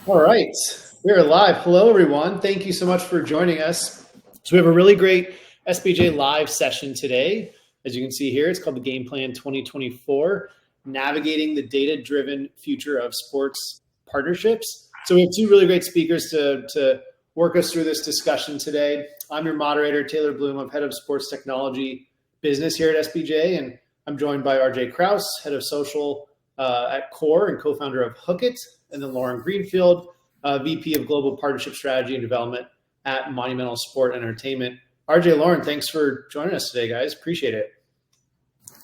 All right, we are live. Hello, everyone. Thank you so much for joining us. So we have a really great SBJ live session today. As you can see here, it's called the Game Plan 2024, Navigating the Data-Driven Future of Sports Partnerships. So we have two really great speakers to work us through this discussion today. I'm your moderator, Taylor Bloom. I'm head of sports technology business here at SBJ, and I'm joined by RJ Kraus, head of social at Core and co-founder of Hookit, and then Lauren Greenfield, VP of Global Partnership Strategy and Development at Monumental Sport and Entertainment. RJ, Lauren, thanks for joining us today, guys. Appreciate it.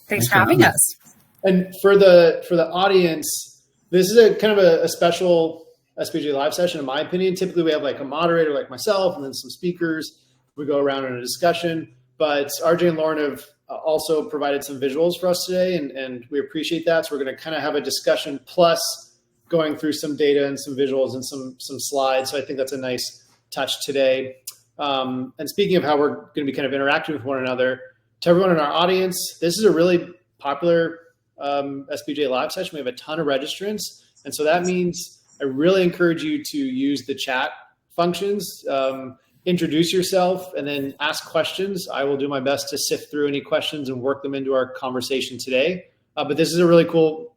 Thanks for having us. And for the audience, this is a kind of a special SBJ live session, in my opinion. Typically, we have like a moderator like myself and then some speakers. We go around in a discussion. But RJ and Lauren have also provided some visuals for us today, and we appreciate that. So we're going to kind of have a discussion plus going through some data and some visuals and some slides. So I think that's a nice touch today. And speaking of how we're going to be kind of interacting with one another, to everyone in our audience, this is a really popular SBJ live session. We have a ton of registrants. And so that means I really encourage you to use the chat functions. Introduce yourself and then ask questions. I will do my best to sift through any questions and work them into our conversation today. But this is a really cool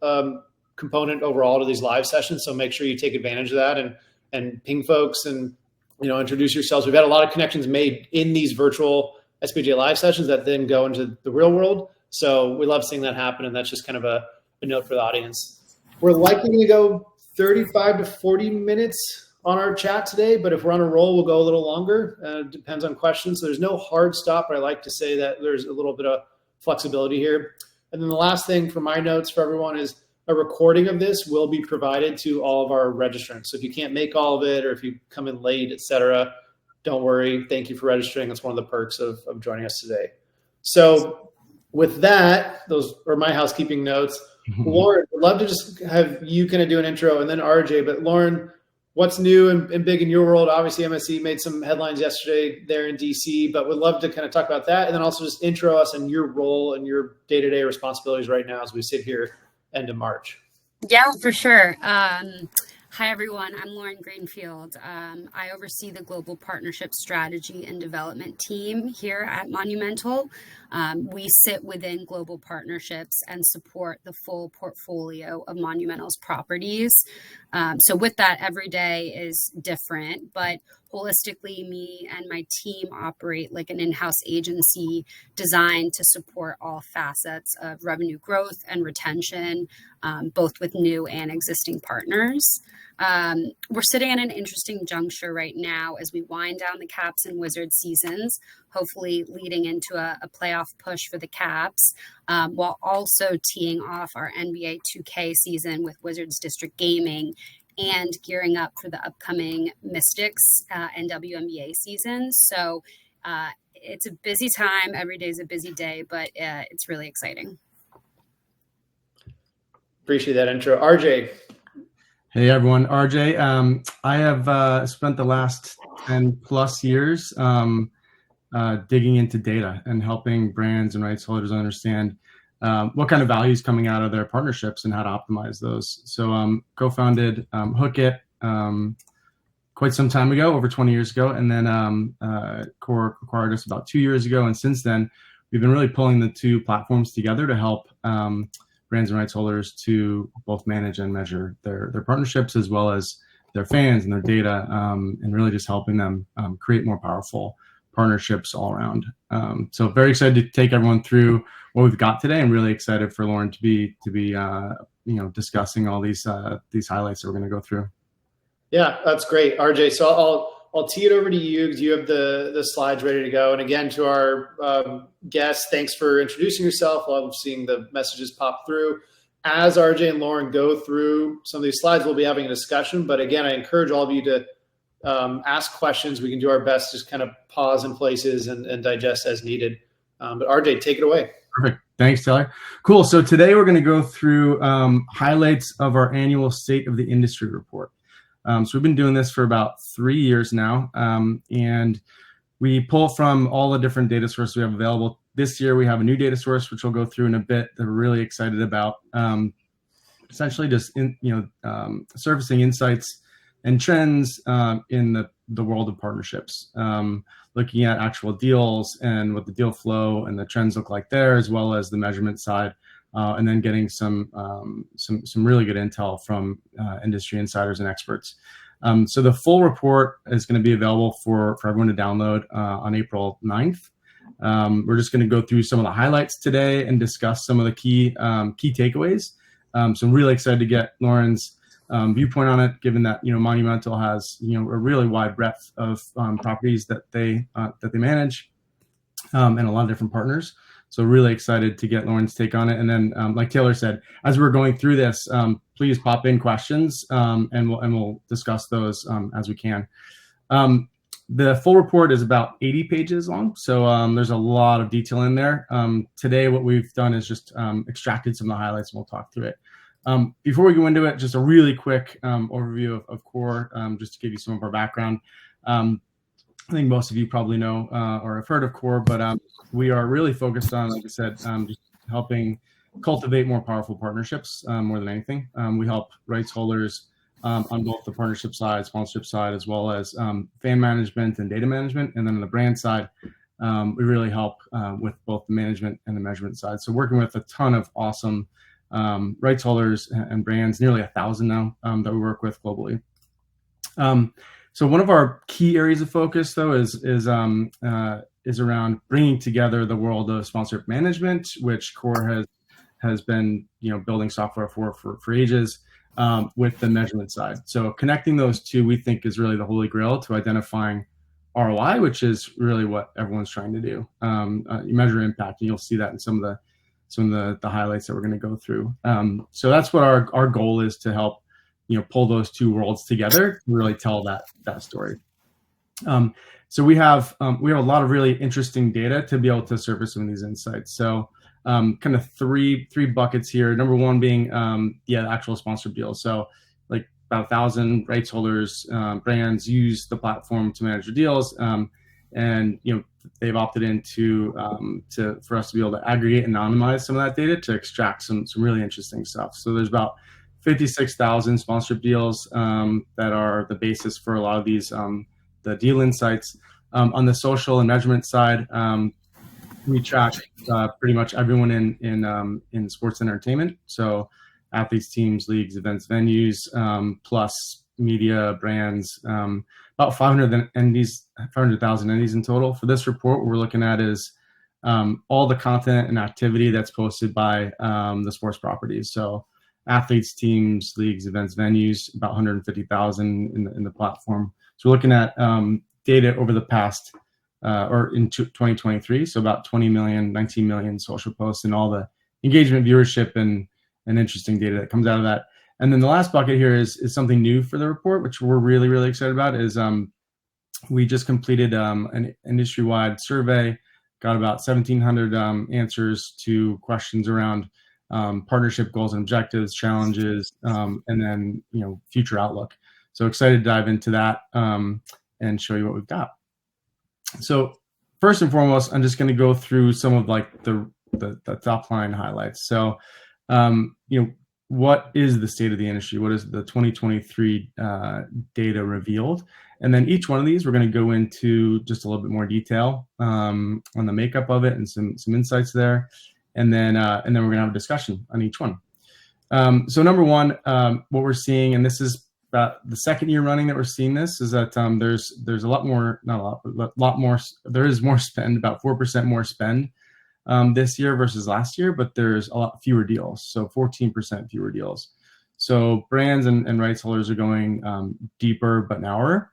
component overall to these live sessions. So make sure you take advantage of that and ping folks and, introduce yourselves. We've had a lot of connections made in these virtual SBJ live sessions that then go into the real world. So we love seeing that happen. And that's just kind of a note for the audience. We're likely going to go 35 to 40 minutes on our chat today, but if we're on a roll, we'll go a little longer. It depends on questions. So there's no hard stop, but I like to say that there's a little bit of flexibility here. And then the last thing for my notes for everyone is a recording of this will be provided to all of our registrants. So if you can't make all of it, or if you come in late, etc., don't worry. Thank you for registering. That's one of the perks of joining us today. So with that, those are my housekeeping notes. Lauren, I'd love to just have you kind of do an intro, and then RJ. But Lauren, what's new and big in your world? Obviously, MSC made some headlines yesterday there in DC, but would love to kind of talk about that. And then also just intro us and your role and your day-to-day responsibilities right now as we sit here end of March. Yeah, for sure. Hi, everyone. I'm Lauren Greenfield. I oversee the Global Partnership Strategy and Development team here at Monumental. We sit within Global Partnerships and support the full portfolio of Monumental's properties. So with that, every day is different, but holistically, me and my team operate like an in-house agency designed to support all facets of revenue growth and retention, both with new and existing partners. We're sitting at an interesting juncture right now as we wind down the Caps and Wizards seasons, hopefully leading into a playoff push for the Caps, while also teeing off our NBA 2K season with Wizards District Gaming and gearing up for the upcoming Mystics and WNBA seasons. So it's a busy time. Every day is a busy day, but it's really exciting. Appreciate that intro. RJ. Hey, everyone. RJ. I have spent the last 10 plus years digging into data and helping brands and rights holders understand what kind of value is coming out of their partnerships and how to optimize those. So co-founded Hookit quite some time ago, over 20 years ago, and then Core acquired us about 2 years ago. And since then, we've been really pulling the two platforms together to help brands and rights holders to both manage and measure their partnerships as well as their fans and their data, and really just helping them create more powerful partnerships all around. So very excited to take everyone through what we've got today, and really excited for Lauren to be discussing all these highlights that we're going to go through. Yeah, that's great, RJ. So I'll tee it over to you because you have the slides ready to go. And again, to our guests, thanks for introducing yourself. I love seeing the messages pop through. As RJ and Lauren go through some of these slides, we'll be having a discussion. But again, I encourage all of you to ask questions. We can do our best to just kind of pause in places and digest as needed. But RJ, take it away. Perfect. Thanks, Taylor. Cool. So today we're going to go through highlights of our annual State of the Industry report. So we've been doing this for about 3 years now, and we pull from all the different data sources we have available. This year we have a new data source, which we'll go through in a bit, that we're really excited about. Essentially just surfacing insights and trends in the world of partnerships, looking at actual deals and what the deal flow and the trends look like there, as well as the measurement side, and then getting some really good intel from industry insiders and experts. So the full report is going to be available for everyone to download on April 9th. We're just going to go through some of the highlights today and discuss some of the key takeaways. So I'm really excited to get Lauren's viewpoint on it, given that Monumental has a really wide breadth of properties that they manage, and a lot of different partners. So really excited to get Lauren's take on it. And then, like Taylor said, as we're going through this, please pop in questions, and we'll discuss those as we can. The full report is about 80 pages long, so there's a lot of detail in there. Today, what we've done is just extracted some of the highlights, and we'll talk through it. Before we go into it, just a really quick overview of Core, just to give you some of our background. I think most of you probably know or have heard of Core, but we are really focused on, like I said, just helping cultivate more powerful partnerships more than anything. We help rights holders on both the partnership side, sponsorship side, as well as fan management and data management. And then on the brand side, we really help with both the management and the measurement side. So working with a ton of awesome rights holders and brands, nearly 1,000 now that we work with globally. So one of our key areas of focus, though, is around bringing together the world of sponsorship management, which Core has been building software for ages, with the measurement side. So connecting those two, we think, is really the holy grail to identifying ROI, which is really what everyone's trying to do. You measure impact, and you'll see that in some of the highlights that we're going to go through. So that's what our goal is, to help pull those two worlds together to really tell that story. So we have a lot of really interesting data to be able to surface some of these insights. So kind of three buckets here. Number one being the actual sponsored deals. So like about 1,000 rights holders, brands use the platform to manage their deals, and they've opted into for us to be able to aggregate and anonymize some of that data to extract some really interesting stuff. So there's about 56,000 sponsorship deals that are the basis for a lot of these the deal insights. On the social and measurement side, we track pretty much everyone in sports and entertainment. So athletes, teams, leagues, events, venues, plus media, brands, about 500,000 entities in total. For this report, what we're looking at is all the content and activity that's posted by the sports properties. So athletes, teams, leagues, events, venues, about 150,000 in the platform. So we're looking at data over the past, or in 2023, so about 20 million, 19 million social posts, and all the engagement, viewership, and interesting data that comes out of that. And then the last bucket here is something new for the report, which we're really, really excited about, is we just completed an industry-wide survey, got about 1,700 answers to questions around partnership goals and objectives, challenges, and then future outlook. So excited to dive into that and show you what we've got. So first and foremost, I'm just going to go through some of like the top line highlights. So what is the state of the industry? What is the 2023 data revealed? And then each one of these, we're going to go into just a little bit more detail on the makeup of it and some insights there. And then we're going to have a discussion on each one. So number one, what we're seeing, and this is about the second year running that we're seeing this, is that there's a lot more, not a lot, but a lot more. There is more spend, about 4% more spend this year versus last year, but there's a lot fewer deals, so 14% fewer deals. So brands and rights holders are going deeper but narrower.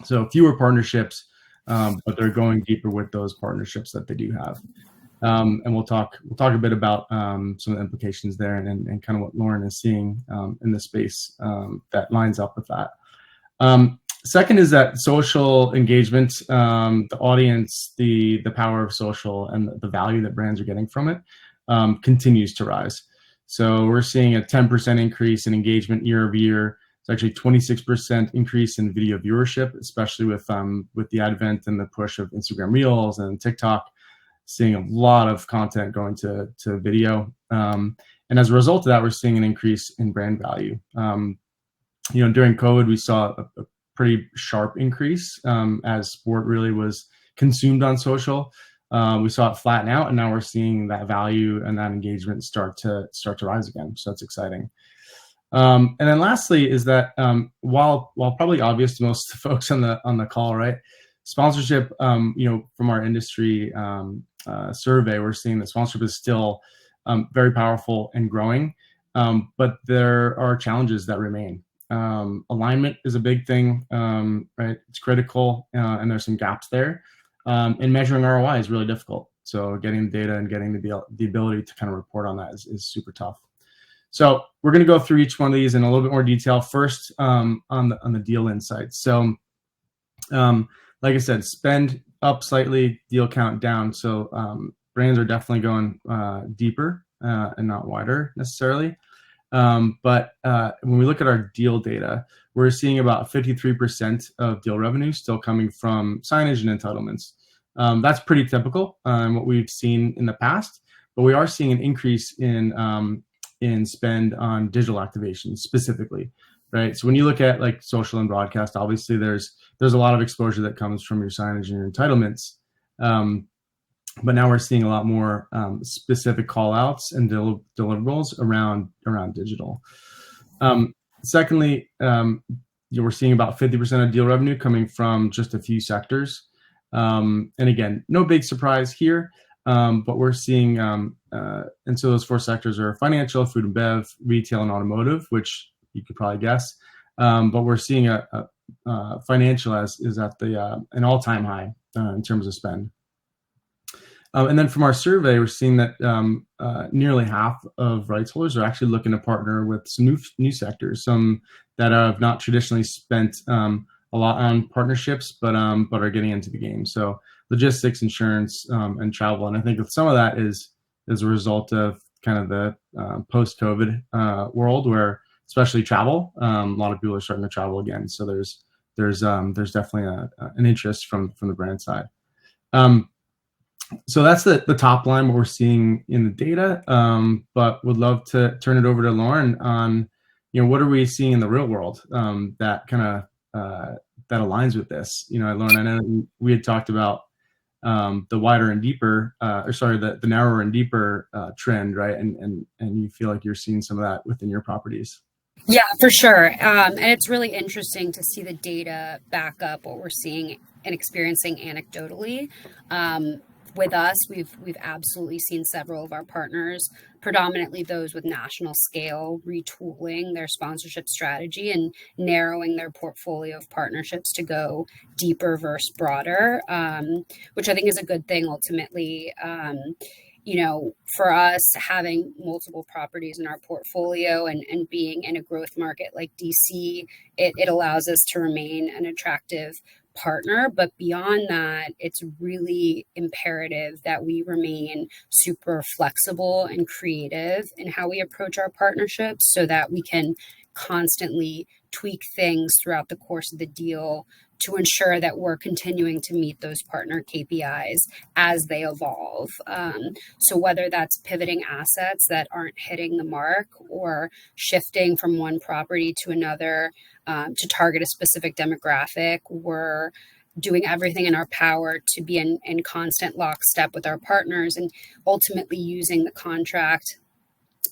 So fewer partnerships, but they're going deeper with those partnerships that they do have. And we'll talk a bit about some of the implications there and kind of what Lauren is seeing in the space that lines up with that. Second is that social engagement, the audience, the power of social, and the value that brands are getting from it continues to rise. So we're seeing a 10% increase in engagement year over year. It's actually 26% increase in video viewership, especially with the advent and the push of Instagram Reels and TikTok. Seeing a lot of content going to video. And as a result of that, we're seeing an increase in brand value. During COVID, we saw a pretty sharp increase as sport really was consumed on social. We saw it flatten out, and now we're seeing that value and that engagement start to rise again. So that's exciting. And then lastly is that while probably obvious to most folks on the call, right? Sponsorship, from our industry survey, we're seeing that sponsorship is still very powerful and growing, but there are challenges that remain. Alignment is a big thing, right? It's critical, and there's some gaps there. And measuring ROI is really difficult. So getting the data and getting the ability to kind of report on that is super tough. So we're going to go through each one of these in a little bit more detail. First, on the deal insights. So, like I said, spend up slightly, deal count down. So brands are definitely going deeper and not wider necessarily. But when we look at our deal data, we're seeing about 53% of deal revenue still coming from signage and entitlements. That's pretty typical, what we've seen in the past, but we are seeing an increase in spend on digital activation specifically, right? So when you look at like social and broadcast, obviously there's a lot of exposure that comes from your signage and your entitlements. But now we're seeing a lot more specific call outs and deliverables around digital. Secondly, we're seeing about 50% of deal revenue coming from just a few sectors. And again, no big surprise here, but we're seeing, and so those four sectors are financial, food and bev, retail, and automotive, which you could probably guess. But we're seeing a financial is at an all-time high in terms of spend. And then from our survey, we're seeing that nearly half of rights holders are actually looking to partner with some new sectors, some that have not traditionally spent a lot on partnerships, but are getting into the game. So logistics, insurance, and travel. And I think some of that is a result of kind of the post-COVID world, where especially travel, a lot of people are starting to travel again. So there's definitely an interest from the brand side. So that's the top line, what we're seeing in the data, but would love to turn it over to Lauren on, what are we seeing in the real world that kind of that aligns with this. Lauren, I know we had talked about the wider and deeper, the narrower and deeper trend, right? And you feel like you're seeing some of that within your properties. Yeah, for sure. And it's really interesting to see the data back up what we're seeing and experiencing anecdotally. With us, we've absolutely seen several of our partners, predominantly those with national scale, retooling their sponsorship strategy and narrowing their portfolio of partnerships to go deeper versus broader, which I think is a good thing ultimately. For us, having multiple properties in our portfolio and being in a growth market like DC, it allows us to remain an attractive partner. But beyond that, it's really imperative that we remain super flexible and creative in how we approach our partnerships so that we can constantly tweak things throughout the course of the deal to ensure that we're continuing to meet those partner KPIs as they evolve. So whether that's pivoting assets that aren't hitting the mark or shifting from one property to another to target a specific demographic, we're doing everything in our power to be in constant lockstep with our partners and ultimately using the contract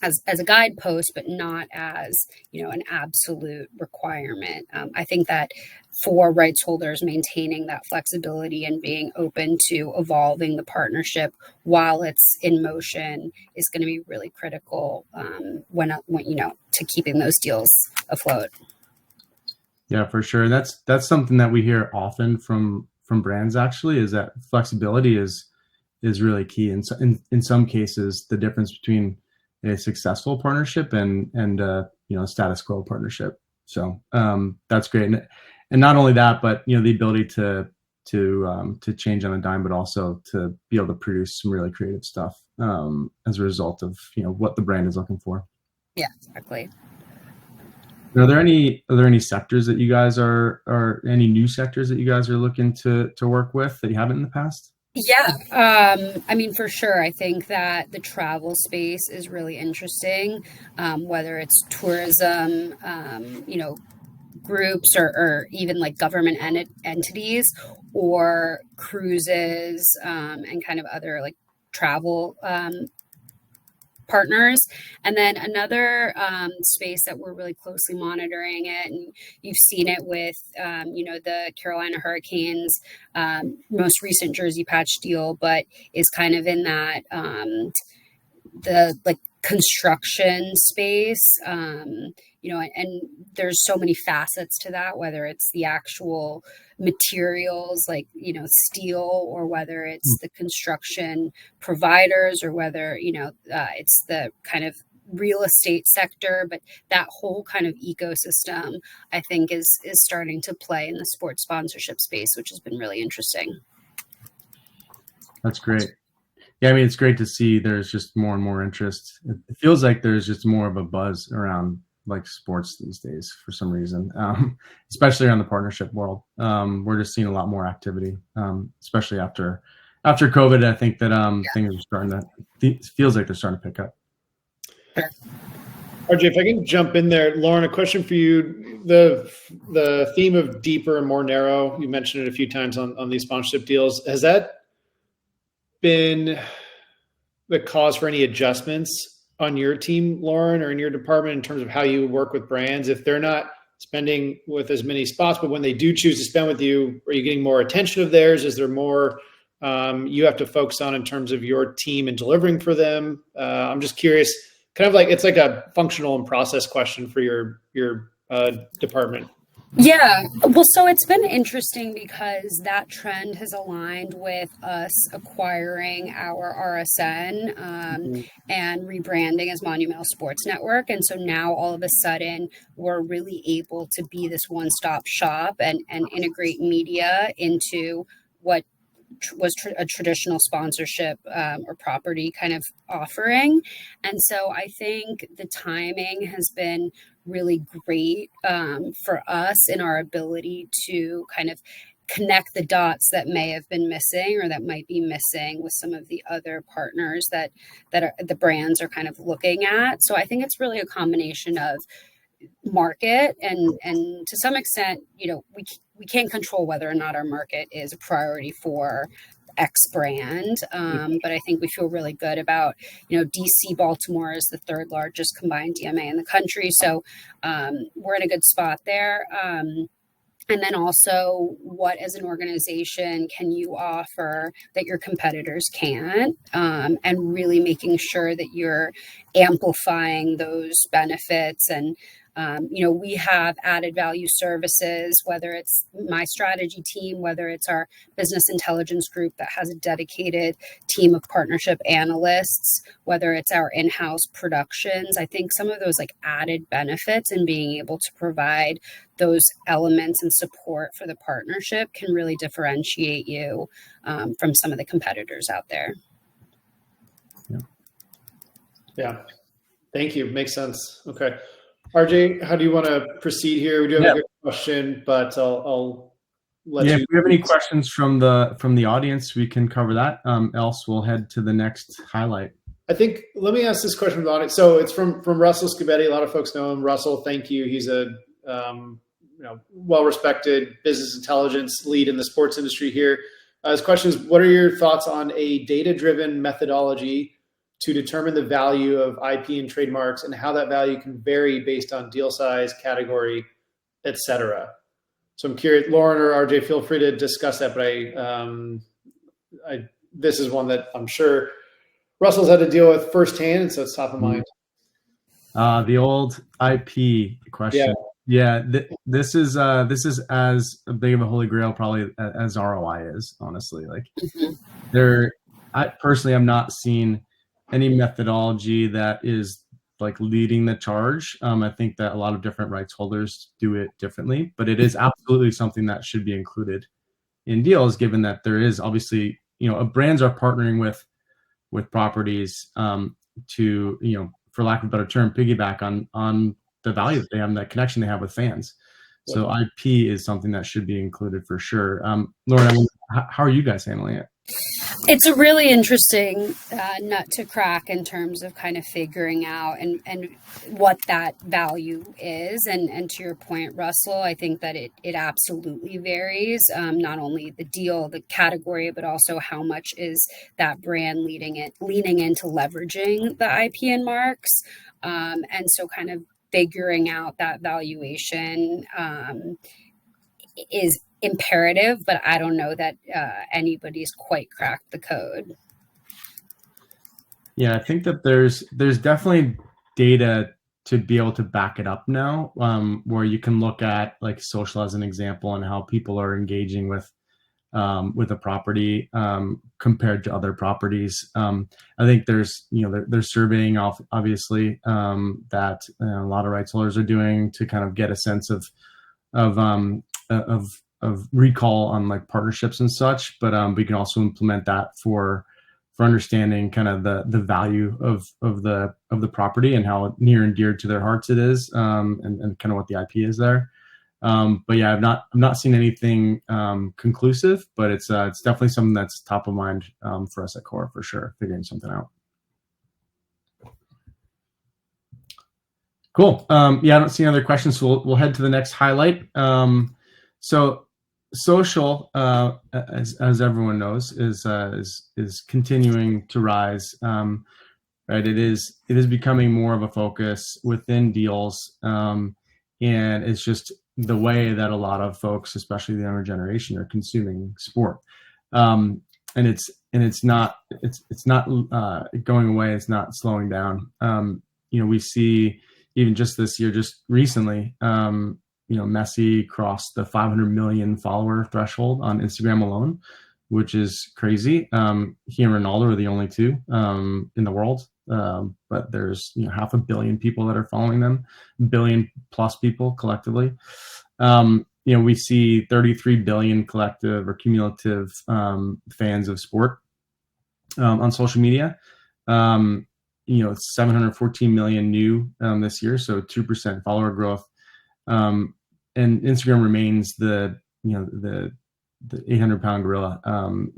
as a guidepost, but not as, an absolute requirement. I think that for rights holders, maintaining that flexibility and being open to evolving the partnership while it's in motion is going to be really critical when to keeping those deals afloat. Yeah, for sure. That's something that we hear often from brands. Actually, is that flexibility is really key. And in some cases, the difference between a successful partnership and status quo partnership. So that's great. And not only that, but the ability to change on a dime, but also to be able to produce some really creative stuff as a result of what the brand is looking for. Yeah, exactly. Are there any sectors that you guys are any new sectors that you guys are looking to work with that you haven't in the past? Yeah, for sure. I think that the travel space is really interesting, whether it's tourism, groups or even like government entities or cruises and kind of other like travel partners. And then another space that we're really closely monitoring it, and you've seen it with, the Carolina Hurricanes, most recent jersey patch deal, but is kind of in that the like construction space, and there's so many facets to that, whether it's the actual materials like, steel, or whether it's the construction providers, or whether, it's the kind of real estate sector. But that whole kind of ecosystem, I think, is starting to play in the sports sponsorship space, which has been really interesting. That's great. Yeah, I mean, it's great to see there's just more and more interest. It feels like there's just more of a buzz around like sports these days for some reason, especially around the partnership world. We're just seeing a lot more activity, especially after COVID. I think that things are starting to, it feels like they're starting to pick up. RJ, if I can jump in there, Lauren, a question for you. The theme of deeper and more narrow, you mentioned it a few times on these sponsorship deals. Has that been the cause for any adjustments on your team, Lauren, or in your department in terms of how you work with brands? If they're not spending with as many spots, but when they do choose to spend with you, are you getting more attention of theirs? Is there more you have to focus on in terms of your team and delivering for them? I'm just curious, kind of like, it's like a functional and process question for your department. Yeah, well, so it's been interesting because that trend has aligned with us acquiring our RSN and rebranding as Monumental Sports Network. And so now all of a sudden we're really able to be this one-stop shop and integrate media into what was a traditional sponsorship or property kind of offering. And so I think the timing has been really great for us in our ability to kind of connect the dots that may have been missing or that might be missing with some of the other partners that the brands are kind of looking at. So I think it's really a combination of market and to some extent, we can't control whether or not our market is a priority for X brand. But I think we feel really good about, DC, Baltimore is the third largest combined DMA in the country. So we're in a good spot there. And then also, what as an organization can you offer that your competitors can't? And really making sure that you're amplifying those benefits. And we have added value services, whether it's my strategy team, whether it's our business intelligence group that has a dedicated team of partnership analysts, whether it's our in-house productions. I think some of those like added benefits and being able to provide those elements and support for the partnership can really differentiate you from some of the competitors out there. Yeah. Thank you. Makes sense. Okay. RJ, how do you want to proceed here? We do have a good question, but I'll let you. If we have any questions from the audience, we can cover that. Else we'll head to the next highlight. I think, let me ask this question from the audience. So it's from Russell Scabetti. A lot of folks know him. Russell, thank you. He's a well-respected business intelligence lead in the sports industry here. His question is, what are your thoughts on a data-driven methodology to determine the value of IP and trademarks and how that value can vary based on deal size, category, et cetera? So I'm curious, Lauren or RJ, feel free to discuss that, but this is one that I'm sure Russell's had to deal with firsthand, and so it's top of mind. The old IP question. Yeah, this is as big of a holy grail probably as ROI is, honestly. Like, I personally have not seen any methodology that is like leading the charge. I think that a lot of different rights holders do it differently, but it is absolutely something that should be included in deals, given that there is obviously, brands are partnering with properties to, for lack of a better term, piggyback on the value that they have and that connection they have with fans. So IP is something that should be included for sure. Lauren, how are you guys handling it? It's a really interesting nut to crack in terms of kind of figuring out and what that value is. And to your point, Russell, I think that it absolutely varies, not only the deal, the category, but also how much is that brand leaning into leveraging the IP and marks. And so kind of figuring out that valuation is imperative, but I don't know that anybody's quite cracked the code. Yeah, I think that there's definitely data to be able to back it up now, where you can look at like social as an example and how people are engaging with a property compared to other properties. I think there's they're surveying off obviously that a lot of rights holders are doing to kind of get a sense of recall on like partnerships and such, but we can also implement that for understanding kind of the value of the property and how near and dear to their hearts it is, and kind of what the IP is there. But yeah, I've not seen anything conclusive, but it's definitely something that's top of mind for us at Core for sure, figuring something out. Cool. Yeah, I don't see any other questions, so we'll head to the next highlight. So social, as everyone knows, is continuing to rise. Right, it is becoming more of a focus within deals, and it's just the way that a lot of folks, especially the younger generation, are consuming sport. And it's not going away. It's not slowing down. We see even just this year, just recently, Messi crossed the 500 million follower threshold on Instagram alone, which is crazy. He and Ronaldo are the only two in the world, but there's 500 million people that are following them, billion plus people collectively. We see 33 billion collective or cumulative fans of sport on social media. It's 714 million new this year, so 2% follower growth. And Instagram remains the 800-pound gorilla.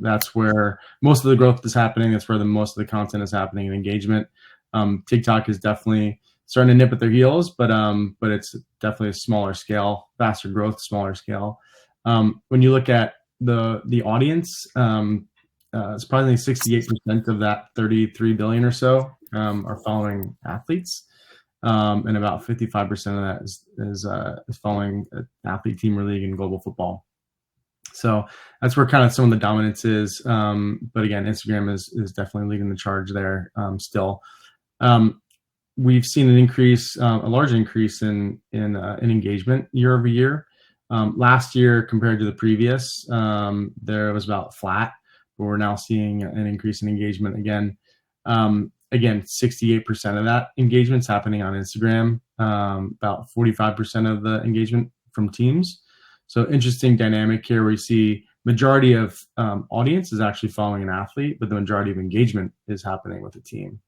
That's where most of the growth is happening. That's where most of the content is happening and engagement. TikTok is definitely starting to nip at their heels, but it's definitely a smaller scale, faster growth, smaller scale. When you look at the audience, it's probably 68% of that 33 billion or so are following athletes. And about 55% of that is following an athlete, team, or league in global football. So that's where kind of some of the dominance is. But again, Instagram is definitely leading the charge there still. We've seen a large increase in engagement year over year. Last year compared to the previous, there was about flat, but we're now seeing an increase in engagement again. Again, 68% of that engagement is happening on Instagram, about 45% of the engagement from teams. So interesting dynamic here where you see majority of audience is actually following an athlete, but the majority of engagement is happening with a team.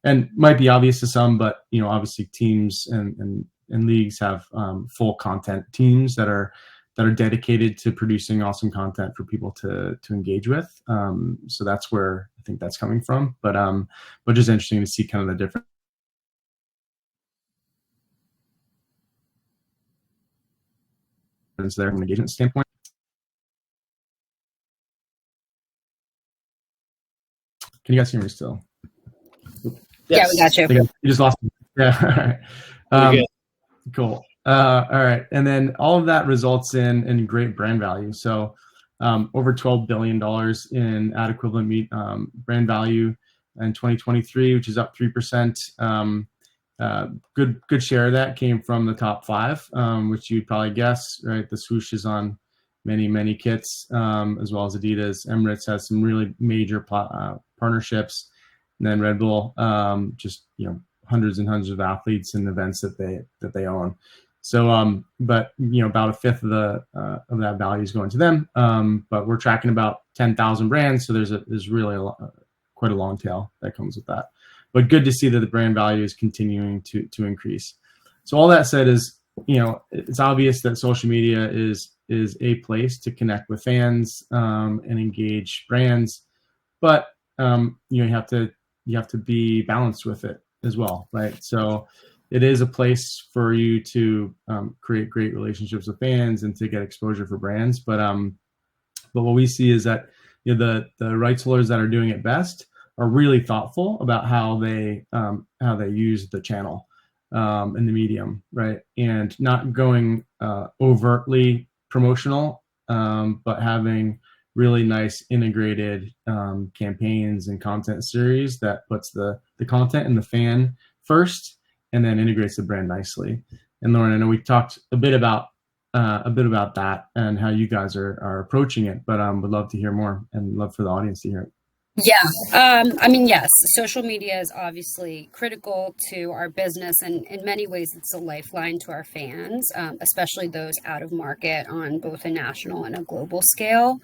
And might be obvious to some, but obviously teams and leagues have full content teams that are dedicated to producing awesome content for people to engage with. So that's where I think that's coming from. But just interesting to see kind of the difference there from an engagement standpoint. Can you guys hear me still? Yes. Yeah, we got you. You just lost me. Yeah. All right. Cool. All right. And then all of that results in great brand value. So over $12 billion in ad equivalent brand value in 2023, which is up 3%. Good share of that came from the top five, which you'd probably guess, right? The swoosh is on many kits, as well as Adidas. Emirates has some really major partnerships. And then Red Bull, just hundreds and hundreds of athletes and events that they own. So, but about a fifth of that value is going to them. But we're tracking about 10,000 brands, so there's really quite a long tail that comes with that. But good to see that the brand value is continuing to increase. So all that said is, it's obvious that social media is is a place to connect with fans and engage brands, but you have to be balanced with it as well, right? So it is a place for you to create great relationships with fans and to get exposure for brands, but what we see is that the rights holders that are doing it best are really thoughtful about how they use the channel and the medium, right? And not going overtly promotional, but having really nice integrated campaigns and content series that puts the content and the fan first, and then integrates the brand nicely. And Lauren, I know we talked a bit about that and how you guys are approaching it, but would love to hear more and love for the audience to hear it. Yeah. I mean, yes, social media is obviously critical to our business, and in many ways it's a lifeline to our fans, especially those out of market on both a national and a global scale.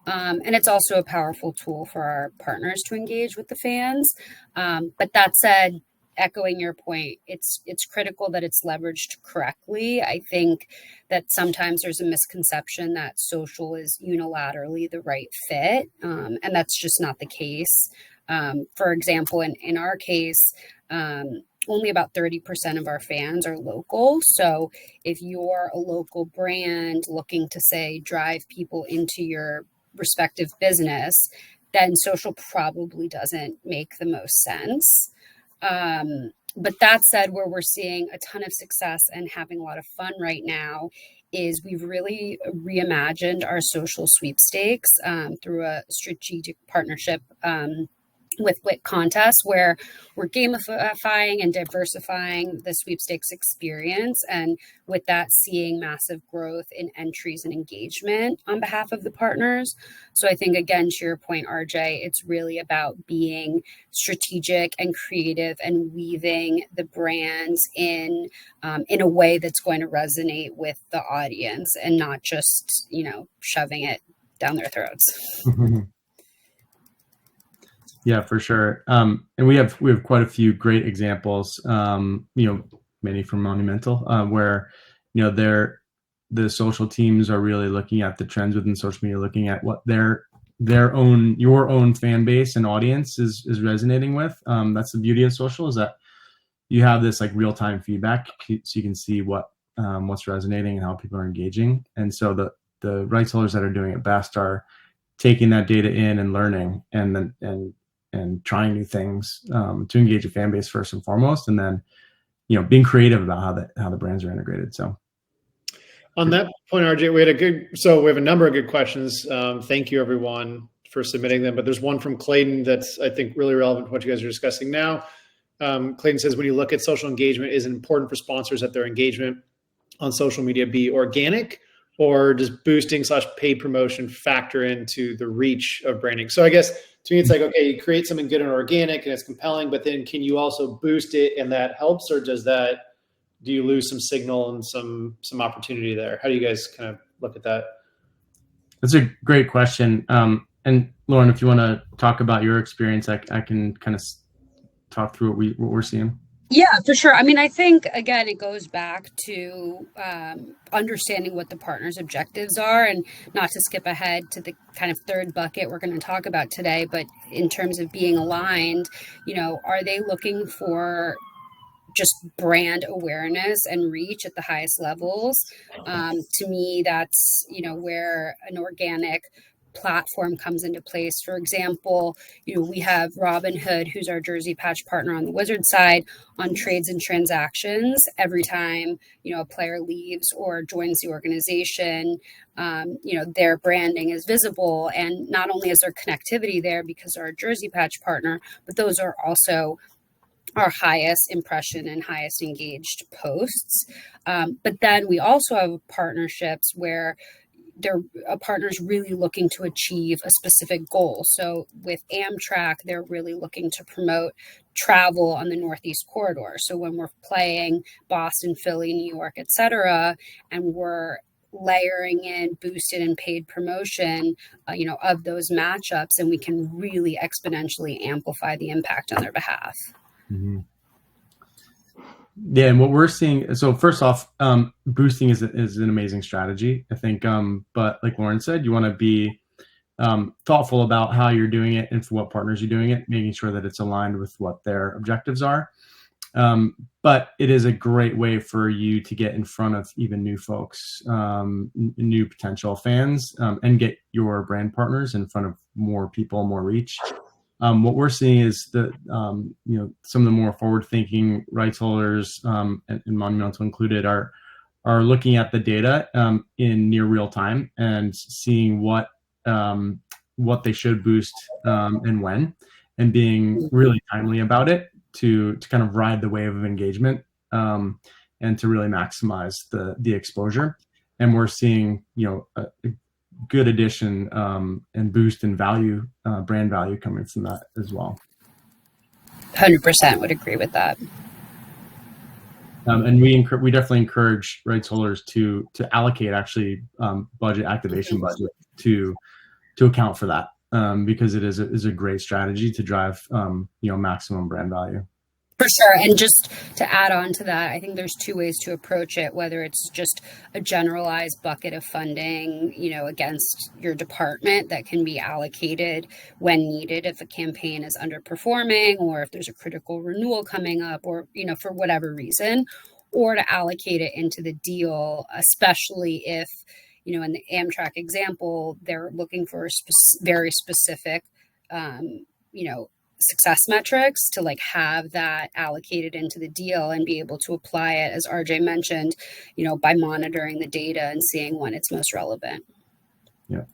And it's also a powerful tool for our partners to engage with the fans. But that said, echoing your point, it's critical that it's leveraged correctly. I think that sometimes there's a misconception that social is unilaterally the right fit, and that's just not the case. For example, in our case, only about 30% of our fans are local. So if you're a local brand looking to, say, drive people into your respective business, then social probably doesn't make the most sense. But that said, where we're seeing a ton of success and having a lot of fun right now is we've really reimagined our social sweepstakes through a strategic partnership with Wit Contests, where we're gamifying and diversifying the sweepstakes experience, and with that, seeing massive growth in entries and engagement on behalf of the partners. So I think, again, to your point, RJ, it's really about being strategic and creative and weaving the brands in a way that's going to resonate with the audience and not just, shoving it down their throats. Yeah, for sure. And we have quite a few great examples, many from Monumental, where, the social teams are really looking at the trends within social media, looking at what your own fan base and audience is resonating with. That's the beauty of social, is that you have this like real-time feedback, so you can see what's resonating and how people are engaging. And so the rights holders that are doing it best are taking that data in and learning and trying new things to engage a fan base first and foremost, and then being creative about how the brands are integrated. So on that point, RJ, we have a number of good questions. Thank you everyone for submitting them, but there's one from Clayton that's, I think, really relevant to what you guys are discussing now. Clayton says, when you look at social engagement, is it important for sponsors that their engagement on social media be organic, or does boosting/paid promotion factor into the reach of branding? So I guess to me, it's like, okay, you create something good and organic and it's compelling, but then can you also boost it and that helps, or do you lose some signal and some opportunity there? How do you guys kind of look at that? That's a great question. And Lauren, if you want to talk about your experience, I can kind of talk through what we're seeing. Yeah, for sure. I mean, I think, again, it goes back to understanding what the partner's objectives are, and not to skip ahead to the kind of third bucket we're going to talk about today, but in terms of being aligned, are they looking for just brand awareness and reach at the highest levels? To me, that's, where an organic platform comes into place. For example, we have Robinhood, who's our jersey patch partner on the Wizard side, on trades and transactions. Every time, a player leaves or joins the organization, their branding is visible. And not only is there connectivity there because they're our jersey patch partner, but those are also our highest impression and highest engaged posts. But then we also have partnerships where a partner's really looking to achieve a specific goal. So with Amtrak, they're really looking to promote travel on the Northeast corridor. So when we're playing Boston, Philly, New York, et cetera, and we're layering in boosted and paid promotion, of those matchups, and we can really exponentially amplify the impact on their behalf. Mm-hmm. Yeah, and what we're seeing, so first off, boosting is an amazing strategy, I think. But like Lauren said, you want to be thoughtful about how you're doing it and for what partners you're doing it, making sure that it's aligned with what their objectives are. But it is a great way for you to get in front of even new folks, new potential fans, and get your brand partners in front of more people, more reach. What we're seeing is that some of the more forward-thinking rights holders, and Monumental included, are looking at the data in near real time and seeing what they should boost and when, and being really timely about it to kind of ride the wave of engagement and to really maximize the exposure. And we're seeing a good addition and boost in value, brand value coming from that as well. 100% would agree with that. And we definitely encourage rights holders to allocate actually activation budget to account for that, because it is a great strategy to drive maximum brand value. For sure. And just to add on to that, I think there's two ways to approach it, whether it's just a generalized bucket of funding, against your department that can be allocated when needed if a campaign is underperforming or if there's a critical renewal coming up or, for whatever reason, or to allocate it into the deal, especially if, in the Amtrak example, they're looking for very specific, success metrics to have that allocated into the deal and be able to apply it, as RJ mentioned, by monitoring the data and seeing when it's most relevant. Yeah.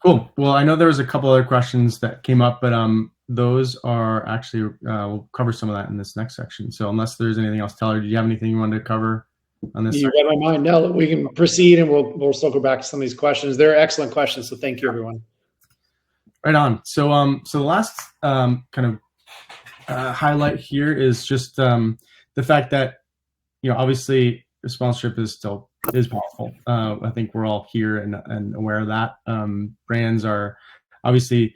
Cool. Well, I know there was a couple other questions that came up, but those are actually, we'll cover some of that in this next section. So unless there's anything else, Tyler, did you have anything you wanted to cover on this? You read my mind. No, we can proceed and we'll circle back to some of these questions. They're excellent questions. So thank you, everyone. Right on. So the last kind of highlight here is just the fact that obviously sponsorship is powerful. I think we're all here and aware of that. Brands are obviously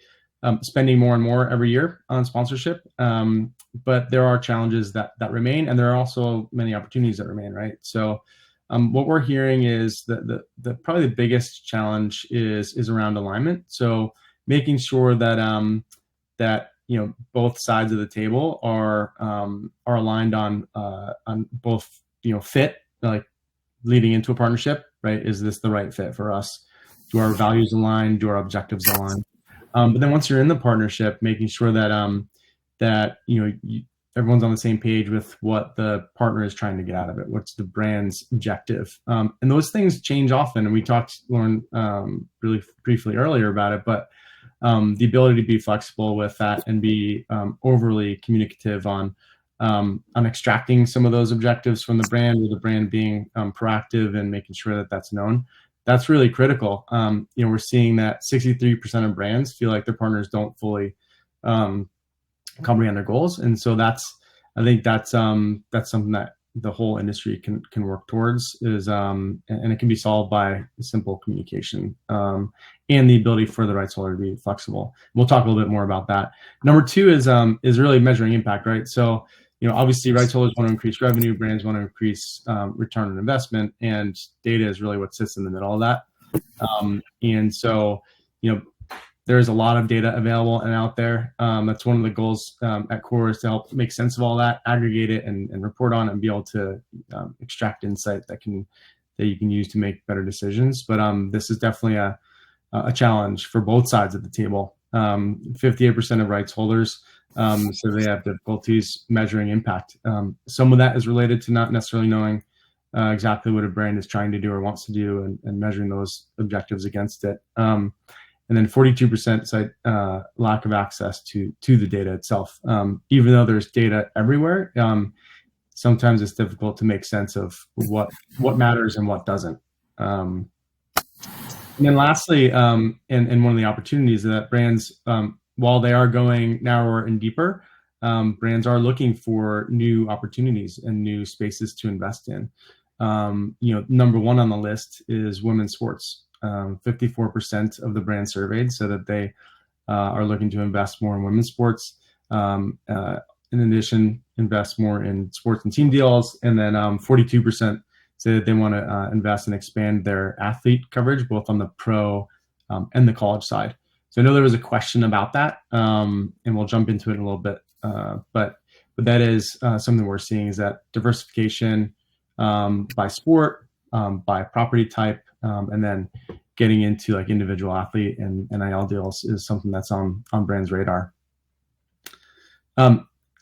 spending more and more every year on sponsorship, but there are challenges that remain, and there are also many opportunities that remain. Right. So what we're hearing is that the probably the biggest challenge is around alignment. So making sure that both sides of the table are aligned on both fit, like leading into a partnership, right? Is this the right fit for us? Do our values align? Do our objectives align? But then once you're in the partnership, making sure that everyone's on the same page with what the partner is trying to get out of it. What's the brand's objective? And those things change often. And we talked, Lauren, really briefly earlier about it, but the ability to be flexible with that and be overly communicative on extracting some of those objectives from the brand, or the brand being proactive and making sure that that's known. That's really critical. We're seeing that 63% of brands feel like their partners don't fully comprehend their goals, and so I think that's something that the whole industry can work towards, and it can be solved by simple communication and the ability for the rights holder to be flexible. We'll talk a little bit more about that. Number two is really measuring impact, right? So obviously rights holders want to increase revenue, brands want to increase return on investment, and data is really what sits in the middle of that. And so there's a lot of data available and out there. That's one of the goals at Core, is to help make sense of all that, aggregate it, and report on it, and be able to extract insight that you can use to make better decisions. But this is definitely a challenge for both sides of the table. 58% of rights holders, so they have difficulties measuring impact. Some of that is related to not necessarily knowing exactly what a brand is trying to do or wants to do, and measuring those objectives against it. And then 42% cite lack of access to the data itself. Even though there's data everywhere, sometimes it's difficult to make sense of what matters and what doesn't. And then lastly, and one of the opportunities that brands, while they are going narrower and deeper, brands are looking for new opportunities and new spaces to invest in. Number one on the list is women's sports. 54% of the brands surveyed said that they are looking to invest more in women's sports. in addition, invest more in sports and team deals. And then 42% say that they want to invest and expand their athlete coverage, both on the pro and the college side. So I know there was a question about that, and we'll jump into it in a little bit. But that is something we're seeing, is that diversification by sport, by property type, and then getting into like individual athlete and NIL deals is something that's on brands' radar.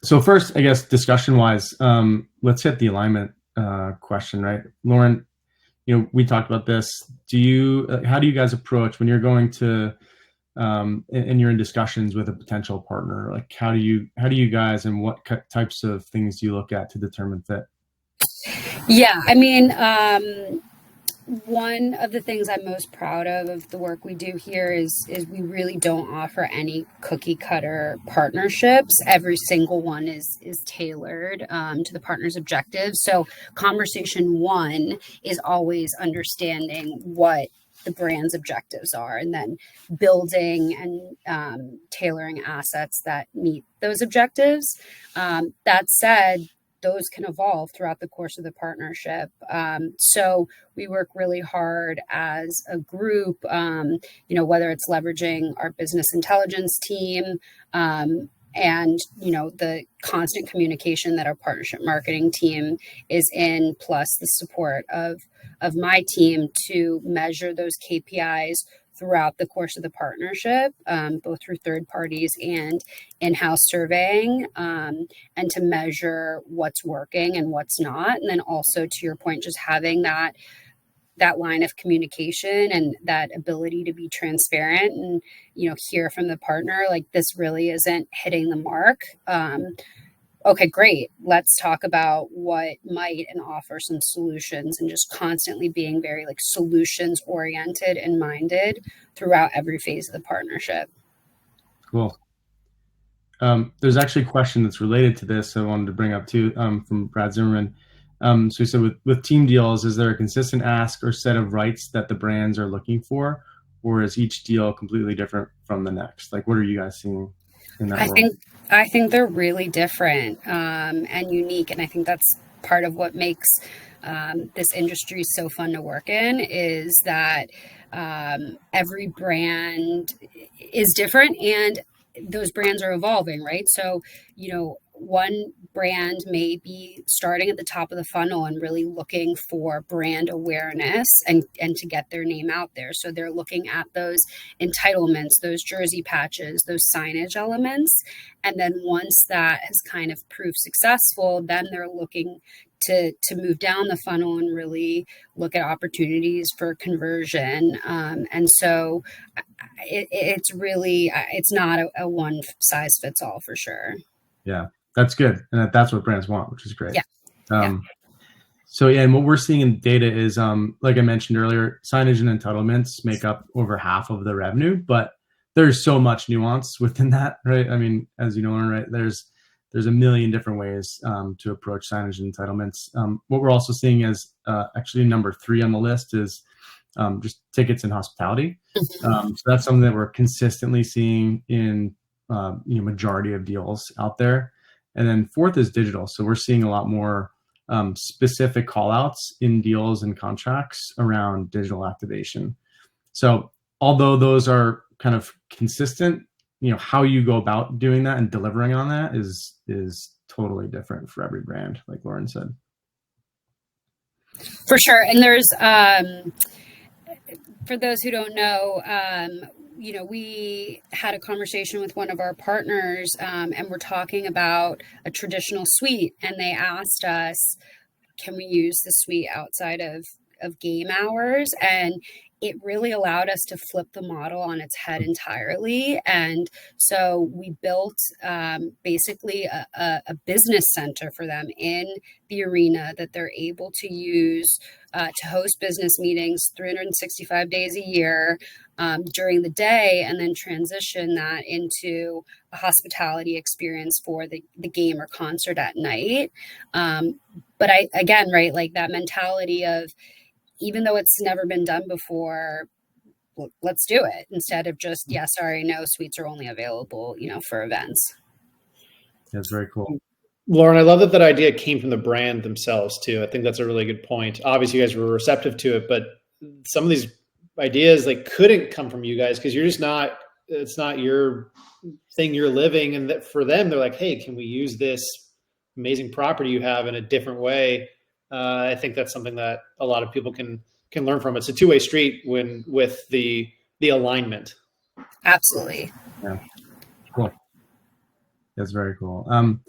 So first, I guess discussion wise, let's hit the alignment question, right? Lauren, we talked about this. How do you guys approach when you're going to and you're in discussions with a potential partner? Like how do you guys, and what types of things do you look at to determine fit? Yeah, I mean, one of the things I'm most proud of the work we do here is we really don't offer any cookie cutter partnerships. Every single one is tailored to the partner's objectives. So conversation one is always understanding what the brand's objectives are, and then building and tailoring assets that meet those objectives. That said, those can evolve throughout the course of the partnership. So we work really hard as a group, whether it's leveraging our business intelligence team, and the constant communication that our partnership marketing team is in, plus the support of my team to measure those KPIs throughout the course of the partnership, both through third parties and in-house surveying, and to measure what's working and what's not. And then also, to your point, just having that line of communication and that ability to be transparent and, hear from the partner, like, this really isn't hitting the mark. Okay, great. Let's talk about what might, and offer some solutions, and just constantly being very solutions oriented and minded throughout every phase of the partnership. Cool. There's actually a question that's related to this I wanted to bring up too, from Brad Zimmerman. So he said, with team deals, is there a consistent ask or set of rights that the brands are looking for, or is each deal completely different from the next? Like, what are you guys seeing in that world? I think they're really different and unique. And I think that's part of what makes this industry so fun to work in, is that every brand is different, and those brands are evolving, right? So, one brand may be starting at the top of the funnel and really looking for brand awareness and to get their name out there. So they're looking at those entitlements, those jersey patches, those signage elements. And then once that has kind of proved successful, then they're looking to move down the funnel and really look at opportunities for conversion. And so it's really, it's not a one size fits all for sure. Yeah. That's good. And that's what brands want, which is great. Yeah. So and what we're seeing in data is, like I mentioned earlier, signage and entitlements make up over half of the revenue, but there's so much nuance within that, right? I mean, as you know, right, there's a million different ways to approach signage and entitlements. What we're also seeing is actually number 3 on the list is just tickets and hospitality. So that's something that we're consistently seeing in majority of deals out there. And then 4th is digital. So we're seeing a lot more specific call outs in deals and contracts around digital activation. So although those are kind of consistent, how you go about doing that and delivering on that is totally different for every brand, like Lauren said. For sure. And there's, for those who don't know, we had a conversation with one of our partners, and we're talking about a traditional suite, and they asked us, can we use the suite outside of game hours? And it really allowed us to flip the model on its head entirely. And so we built basically a business center for them in the arena that they're able to use to host business meetings 365 days a year during the day, and then transition that into a hospitality experience for the game or concert at night. But again, right, like that mentality of, even though it's never been done before, let's do it, instead of just, yeah, sorry, no, suites are only available, for events. That's very cool. Lauren, I love that that idea came from the brand themselves too. I think that's a really good point. Obviously, you guys were receptive to it, but some of these ideas like couldn't come from you guys because you're just not. It's not your thing you're living, and that for them, they're like, "Hey, can we use this amazing property you have in a different way?" I think that's something that a lot of people can learn from. It's a two-way street when with the alignment. Absolutely. Yeah, cool. That's very cool.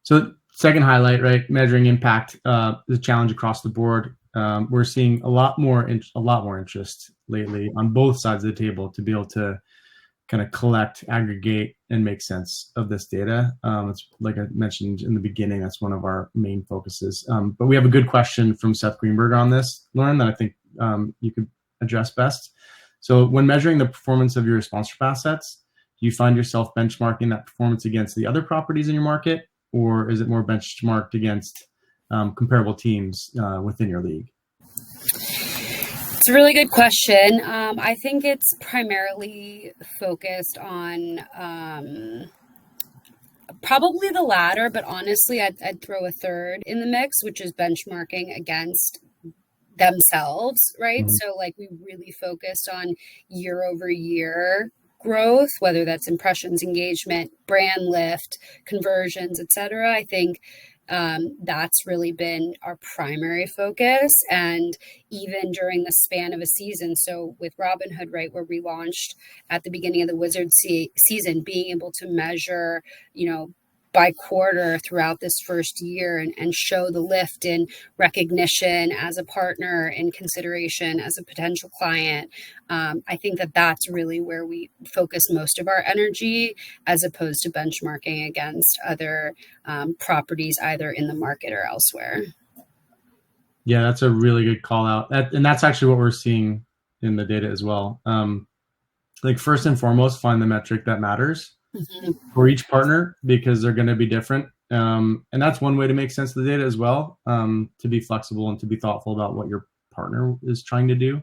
So second highlight, right? Measuring impact, the challenge across the board. We're seeing a lot more interest lately on both sides of the table to be able to kind of collect, aggregate, and make sense of this data. It's like I mentioned in the beginning, that's one of our main focuses. But we have a good question from Seth Greenberg on this, Lauren, that I think you could address best. So when measuring the performance of your sponsorship assets, do you find yourself benchmarking that performance against the other properties in your market, or is it more benchmarked against comparable teams within your league? It's a really good question. I think it's primarily focused on probably the latter, but honestly, I'd throw a third in the mix, which is benchmarking against themselves, right? So like we really focused on year over year growth, whether that's impressions, engagement, brand lift, conversions, etc. I think that's really been our primary focus. And even during the span of a season, so with Robinhood, right, where we launched at the beginning of the Wizards season, being able to measure, by quarter throughout this first year and show the lift in recognition as a partner and consideration as a potential client. I think that that's really where we focus most of our energy as opposed to benchmarking against other properties either in the market or elsewhere. Yeah, that's a really good call out. And that's actually what we're seeing in the data as well. Like first and foremost, find the metric that matters for each partner because they're going to be different. And that's one way to make sense of the data as well, to be flexible and to be thoughtful about what your partner is trying to do.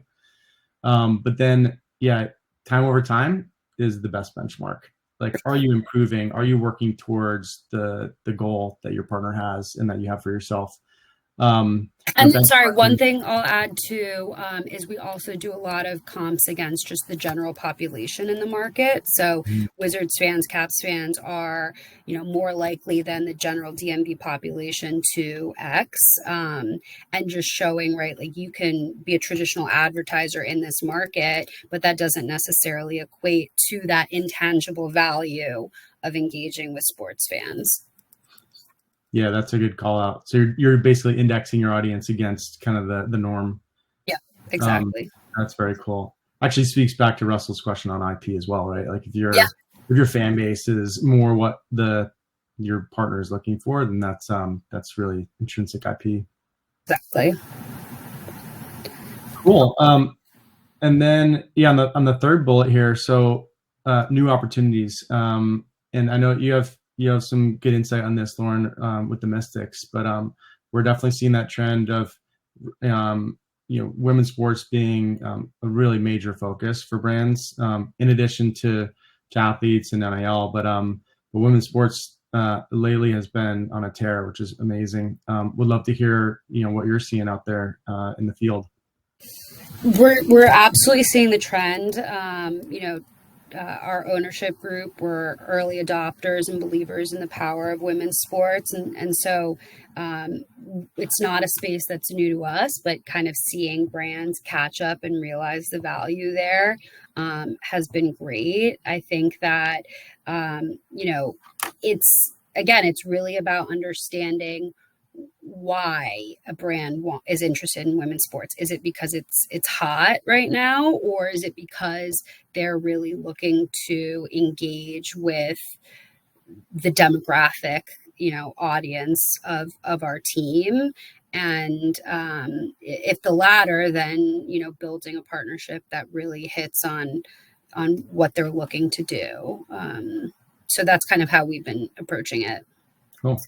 But then, yeah, time over time is the best benchmark. Like, are you improving? Are you working towards the goal that your partner has and that you have for yourself? And then, sorry, one thing I'll add too is we also do a lot of comps against just the general population in the market. So Wizards fans, Caps fans are, more likely than the general DMV population to X. And just showing, right, like you can be a traditional advertiser in this market, but that doesn't necessarily equate to that intangible value of engaging with sports fans. Yeah, that's a good call out. So you're basically indexing your audience against kind of the norm. Yeah, exactly. That's very cool. Actually speaks back to Russell's question on IP as well, right? Like if your fan base is more what your partner is looking for, then that's really intrinsic IP. Exactly. Cool. And then on the third bullet here, so new opportunities. And I know you have some good insight on this, Lauren, with the Mystics, but we're definitely seeing that trend of women's sports being a really major focus for brands, in addition to athletes and NIL. But women's sports lately has been on a tear, which is amazing. Would love to hear what you're seeing out there in the field. We're absolutely seeing the trend. Our ownership group were early adopters and believers in the power of women's sports. And so it's not a space that's new to us, but kind of seeing brands catch up and realize the value there has been great. I think that, it's really about understanding why a brand is interested in women's sports. Is it because it's hot right now, or is it because they're really looking to engage with the demographic, audience of our team? And if the latter, then building a partnership that really hits on what they're looking to do. So that's kind of how we've been approaching it. Cool.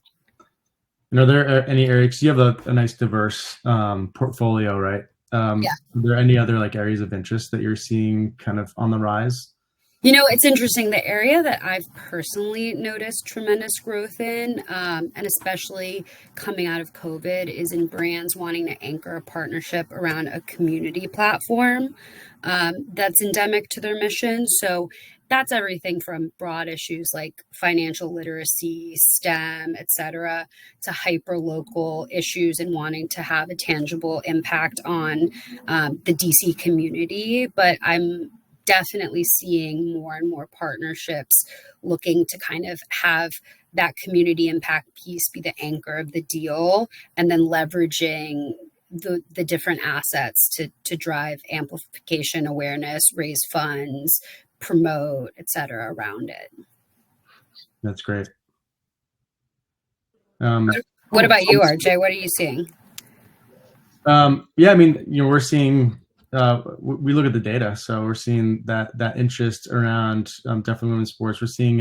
Are there any areas, you have a nice diverse portfolio, right? Are there any other areas of interest that you're seeing kind of on the rise? It's interesting. The area that I've personally noticed tremendous growth in, and especially coming out of COVID, is in brands wanting to anchor a partnership around a community platform that's endemic to their mission. So that's everything from broad issues like financial literacy, STEM, et cetera, to hyper local issues and wanting to have a tangible impact on the DC community. But I'm definitely seeing more and more partnerships looking to kind of have that community impact piece be the anchor of the deal, and then leveraging the different assets to drive amplification, awareness, raise funds, promote, et cetera, around it. That's great. What about you, RJ? What are you seeing? Yeah, I mean, we're seeing, we look at the data, so we're seeing that interest around definitely women's sports. We're seeing,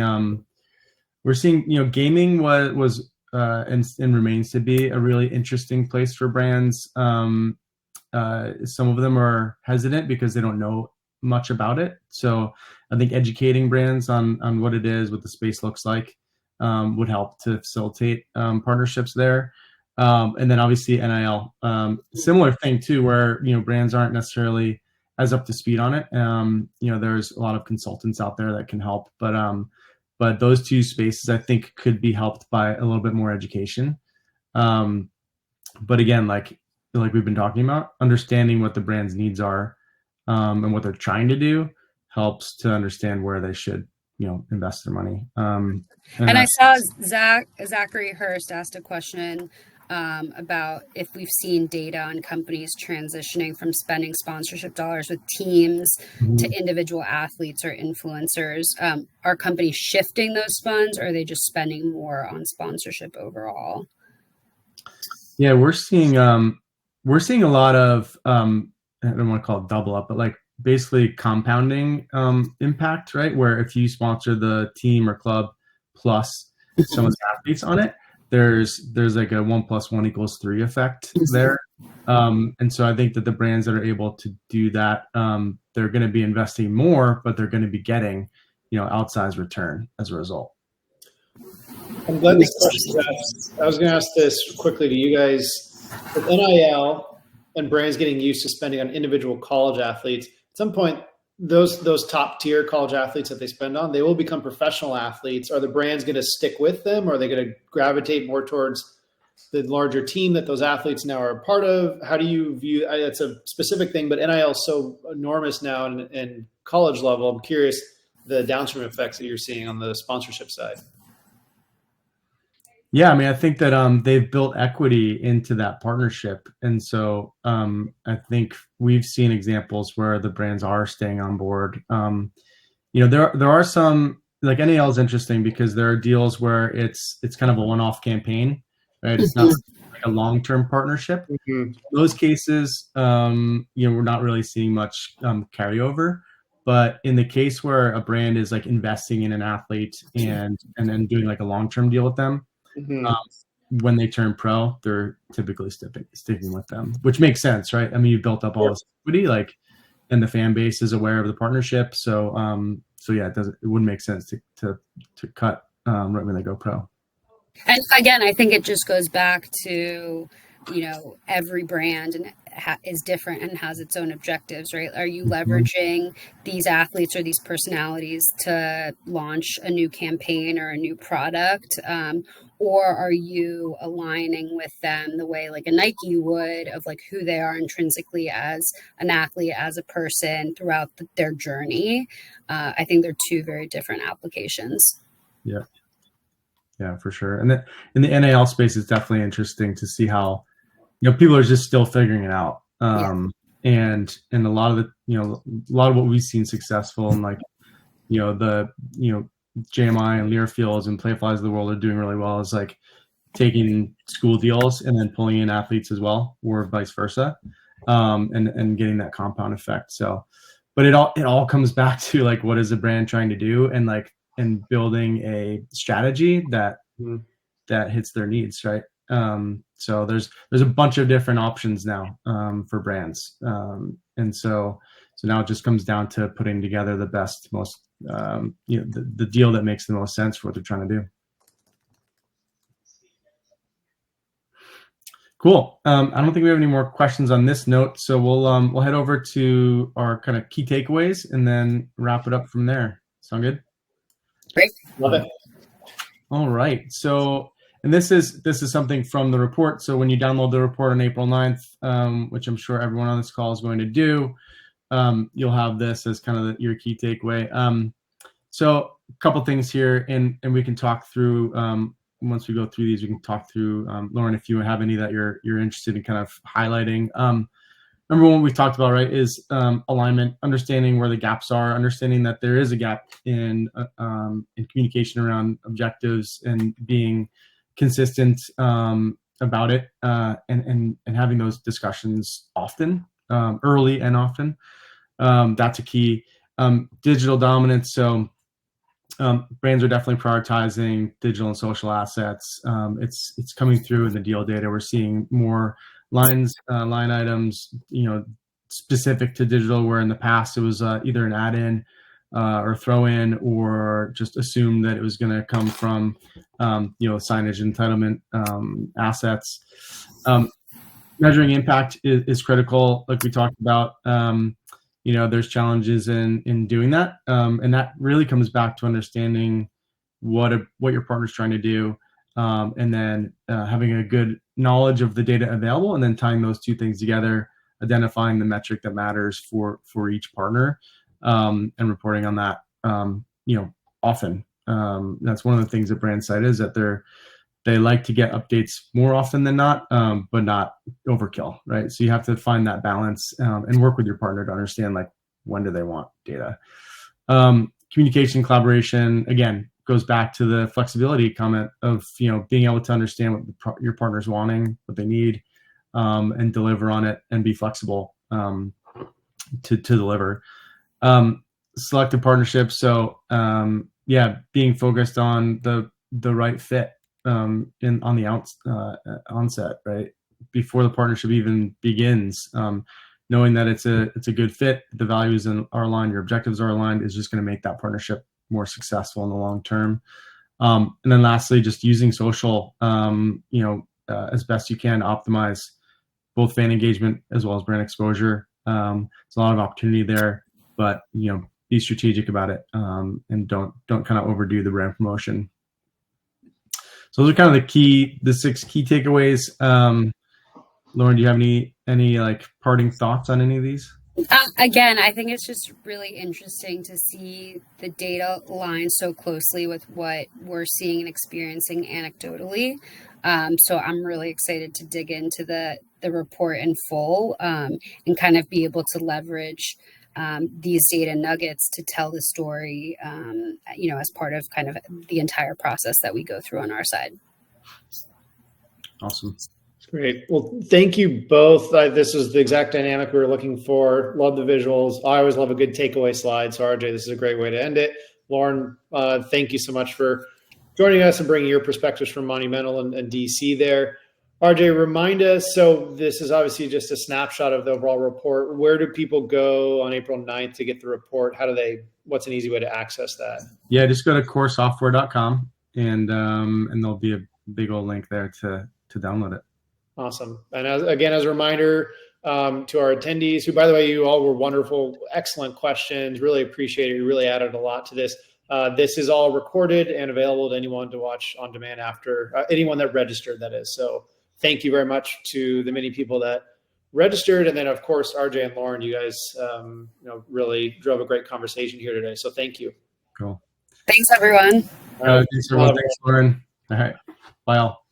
gaming was and remains to be a really interesting place for brands. Some of them are hesitant because they don't know much about it. So I think educating brands on what it is, what the space looks like, would help to facilitate partnerships there. And then obviously NIL, similar thing too, where, brands aren't necessarily as up to speed on it. There's a lot of consultants out there that can help, but those two spaces I think could be helped by a little bit more education. But again, like we've been talking about, understanding what the brand's needs are, and what they're trying to do helps to understand where they should, invest their money. And I saw Zachary Hurst asked a question about if we've seen data on companies transitioning from spending sponsorship dollars with teams to individual athletes or influencers. Are companies shifting those funds, or are they just spending more on sponsorship overall? Yeah, we're seeing a lot of, I don't want to call it double up, but like basically compounding impact, right? Where if you sponsor the team or club plus some of the athletes on it, there's like a 1 + 1 = 3 effect there. And so I think that the brands that are able to do that, they're going to be investing more, but they're going to be getting, outsized return as a result. I'm glad this question was asked. I was going to ask this quickly to you guys. With NIL and brands getting used to spending on individual college athletes, at some point, those top tier college athletes that they spend on, they will become professional athletes. Are the brands going to stick with them? Or are they going to gravitate more towards the larger team that those athletes now are a part of? How do you view? It's a specific thing, but NIL is so enormous now in college level. I'm curious the downstream effects that you're seeing on the sponsorship side. Yeah, I mean, I think that they've built equity into that partnership, and so I think we've seen examples where the brands are staying on board. There are some, like NAL is interesting because there are deals where it's kind of a one-off campaign, right? It's not like a long-term partnership. In those cases, we're not really seeing much carryover. But in the case where a brand is like investing in an athlete and then doing like a long-term deal with them. When they turn pro, they're typically sticking with them, which makes sense, right? I mean, you built up all this equity, and the fan base is aware of the partnership. So yeah, it wouldn't make sense to cut right when they go pro. And again, I think it just goes back to, every brand and is different and has its own objectives, right? Are you leveraging these athletes or these personalities to launch a new campaign or a new product? Or are you aligning with them the way like a Nike would, of like who they are intrinsically as an athlete, as a person throughout their journey? I think they're two very different applications. Yeah, for sure. And in the NAL space, it's definitely interesting to see how, people are just still figuring it out. And a lot of what we've seen successful, and like, JMI and Learfields and Playflies of the world are doing really well, is like taking school deals and then pulling in athletes as well, or vice versa, and getting that compound effect. So, but it all comes back to like, what is the brand trying to do, and building a strategy that hits their needs, right? So there's a bunch of different options now for brands, and so now it just comes down to putting together the best, most the deal that makes the most sense for what they're trying to do. Cool. I don't think we have any more questions on this note, so we'll head over to our kind of key takeaways and then wrap it up from there. Sound good? Great. Love it. All right. So, and this is something from the report. So when you download the report on April 9th, which I'm sure everyone on this call is going to do, you'll have this as kind of your key takeaway. So a couple things here, and we can talk through, once we go through these, we can talk through, Lauren, if you have any that you're interested in kind of highlighting. Number one, we talked about, right, is alignment, understanding where the gaps are, understanding that there is a gap in communication around objectives and being consistent about it, and having those discussions often, early and often. That's a key. Digital dominance. So brands are definitely prioritizing digital and social assets. It's coming through in the deal data. We're seeing more line items, specific to digital, where in the past it was either an add-in or throw in, or just assume that it was going to come from signage entitlement assets. Measuring impact is critical, like we talked about. There's challenges in doing that, and that really comes back to understanding what your partner's trying to do, and then having a good knowledge of the data available, and then tying those two things together, identifying the metric that matters for each partner, and reporting on that often. That's one of the things that brands cite, is that they like to get updates more often than not, but not overkill, right? So you have to find that balance, and work with your partner to understand, like, when do they want data. Communication, collaboration, again, goes back to the flexibility comment of, being able to understand what your partner's wanting, what they need, and deliver on it, and be flexible to deliver. Selective partnerships. So being focused on the right fit on the onset, right, before the partnership even begins. Knowing that it's a good fit, the values are aligned, your objectives are aligned, is just going to make that partnership more successful in the long term. And then lastly, just using social, as best you can to optimize both fan engagement as well as brand exposure. There's a lot of opportunity there, but be strategic about it, and don't kind of overdo the brand promotion. So those are kind of the 6 key takeaways. Lauren, do you have any like parting thoughts on any of these? Again, I think it's just really interesting to see the data align so closely with what we're seeing and experiencing anecdotally. So I'm really excited to dig into the report in full, and kind of be able to leverage these data nuggets to tell the story, as part of kind of the entire process that we go through on our side. Awesome. Great. Well, thank you both. This is the exact dynamic we were looking for. Love the visuals. I always love a good takeaway slide. So RJ, this is a great way to end it. Lauren, thank you so much for joining us and bringing your perspectives from Monumental and DC there. RJ, remind us, so this is obviously just a snapshot of the overall report. Where do people go on April 9th to get the report? What's an easy way to access that? Yeah, just go to coresoftware.com, and there'll be a big old link there to download it. Awesome. And as a reminder to our attendees, who, by the way, you all were wonderful, excellent questions. Really appreciate it. You really added a lot to this. This is all recorded and available to anyone to watch on demand after, anyone that registered, that is. So thank you very much to the many people that registered. And then, of course, RJ and Lauren, you guys really drove a great conversation here today. So thank you. Cool. Thanks, everyone. Thanks, everyone. Thanks, Lauren. All right. Bye, all.